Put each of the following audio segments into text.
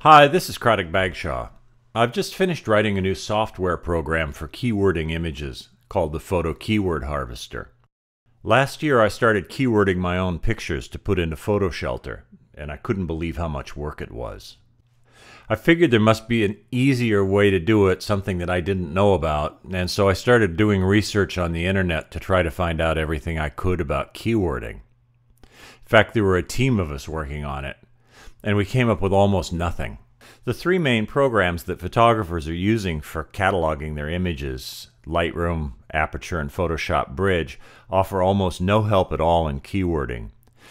Hi, this is Craddock Bagshaw. I've just finished writing a new software program for keywording images called the fotoKeyword Harvester. Last year I started keywording my own pictures to put into PhotoShelter, and I couldn't believe how much work it was. I figured there must be an easier way to do it, something that I didn't know about, and so I started doing research on the internet to try to find out everything I could about keywording. In fact, there were a team of us working on it, and we came up with almost nothing. The three main programs that photographers are using for cataloging their images, Lightroom, Aperture, and Photoshop Bridge, offer almost no help at all in keywording.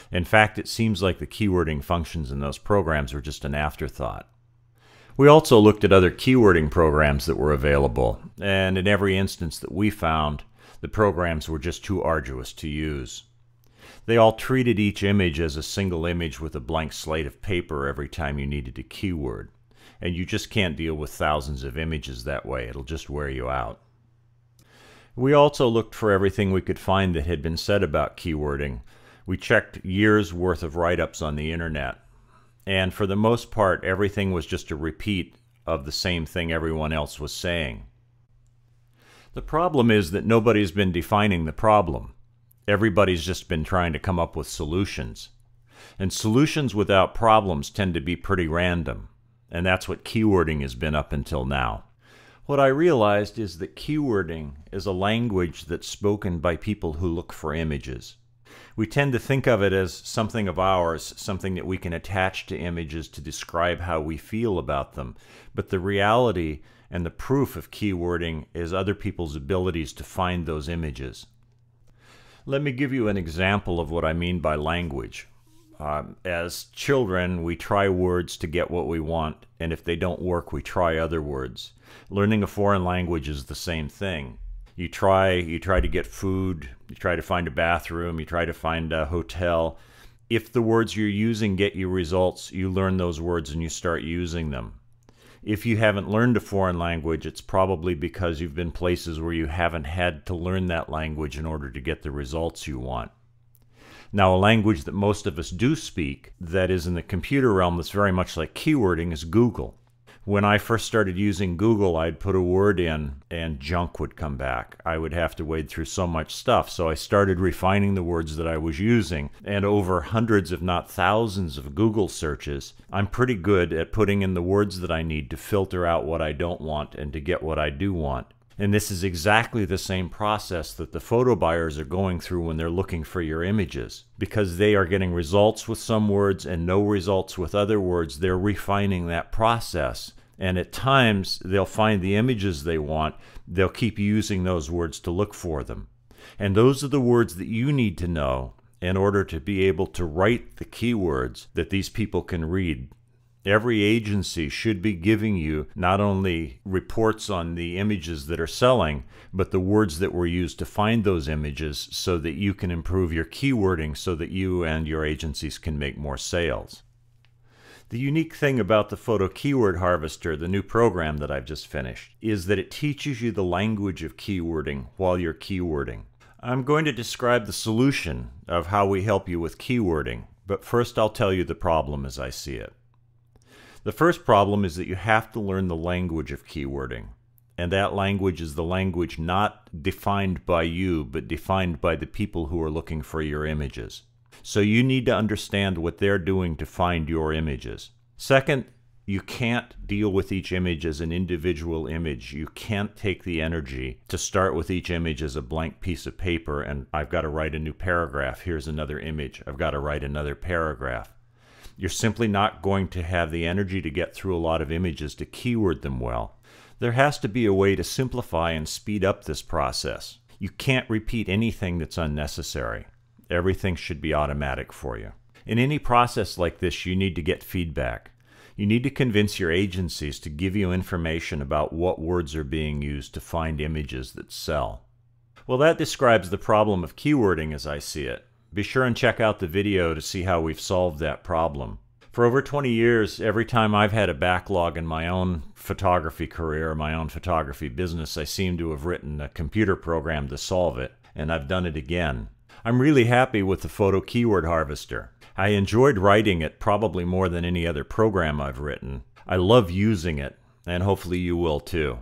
In fact, it seems like the keywording functions in those programs were just an afterthought. We also looked at other keywording programs that were available, and in every instance that we found, the programs were just too arduous to use. They all treated each image as a single image with a blank slate of paper every time you needed a keyword, and you just can't deal with thousands of images that way. It'll just wear you out. We also looked for everything we could find that had been said about keywording. We checked years' worth of write-ups on the internet, and for the most part, everything was just a repeat of the same thing everyone else was saying. The problem is that nobody's been defining the problem. Everybody's just been trying to come up with solutions. And solutions without problems tend to be pretty random, and that's what keywording has been up until now. What I realized is that keywording is a language that's spoken by people who look for images. We tend to think of it as something of ours, something that we can attach to images to describe how we feel about them. But the reality and the proof of keywording is other people's abilities to find those images. Let me give you an example of what I mean by language. As children, we try words to get what we want, and if they don't work, we try other words. Learning a foreign language is the same thing. You try to get food, you try to find a bathroom, you try to find a hotel. If the words you're using get you results, you learn those words and you start using them. If you haven't learned a foreign language, it's probably because you've been places where you haven't had to learn that language in order to get the results you want. Now, a language that most of us do speak, that is in the computer realm that's very much like keywording, is Google. When I first started using Google, I'd put a word in and junk would come back. I would have to wade through so much stuff, so I started refining the words that I was using. And over hundreds, if not thousands, of Google searches, I'm pretty good at putting in the words that I need to filter out what I don't want and to get what I do want. And this is exactly the same process that the photo buyers are going through when they're looking for your images. Because they are getting results with some words and no results with other words, they're refining that process. And at times, they'll find the images they want. They'll keep using those words to look for them. And those are the words that you need to know in order to be able to write the keywords that these people can read. Every agency should be giving you not only reports on the images that are selling, but the words that were used to find those images so that you can improve your keywording so that you and your agencies can make more sales. The unique thing about the fotoKeyword Harvester, the new program that I've just finished, is that it teaches you the language of keywording while you're keywording. I'm going to describe the solution of how we help you with keywording, but first I'll tell you the problem as I see it. The first problem is that you have to learn the language of keywording, and that language is the language not defined by you, but defined by the people who are looking for your images. So you need to understand what they're doing to find your images. Second, you can't deal with each image as an individual image. You can't take the energy to start with each image as a blank piece of paper and I've got to write a new paragraph. Here's another image. I've got to write another paragraph. You're simply not going to have the energy to get through a lot of images to keyword them well. There has to be a way to simplify and speed up this process. You can't repeat anything that's unnecessary. Everything should be automatic for you. In any process like this, you need to get feedback. You need to convince your agencies to give you information about what words are being used to find images that sell. Well, that describes the problem of keywording as I see it. Be sure and check out the video to see how we've solved that problem. For over 20 years, every time I've had a backlog in my own photography career, my own photography business, I seem to have written a computer program to solve it, and I've done it again. I'm really happy with the fotoKeyword Harvester. I enjoyed writing it probably more than any other program I've written. I love using it, and hopefully you will too.